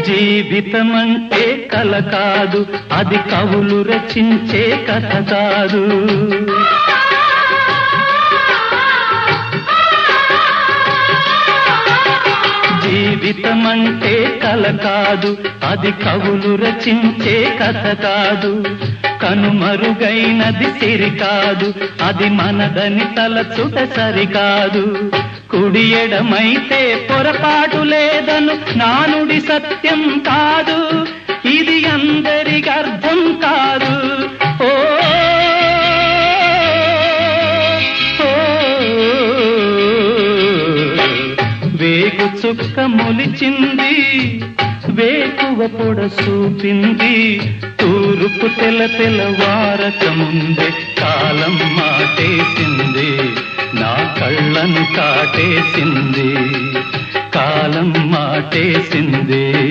జీవితమంటే కల కాదు, అది కవులు రచించే కథ కాదు. జీవితమంటే కల కాదు, అది కవులు రచించే కథ కాదు. కనుమరుగైనది సిరి కాదు, అది మనదని తలచుట సరికాదు. కుడి ఎడమైతే పొరపాటు లేదను నానుడి సత్యం కాదు, ఇది అందరికి అర్థం కాదు. ఓ వేగు చుక్క మొలిచింది, వేకువ పొడ చూపింది. తూర్పు తెల్లవారక ముందే కాలం మాటేసింది, నా కళ్ళను కాటేసింది, కాలం మాటేసింది.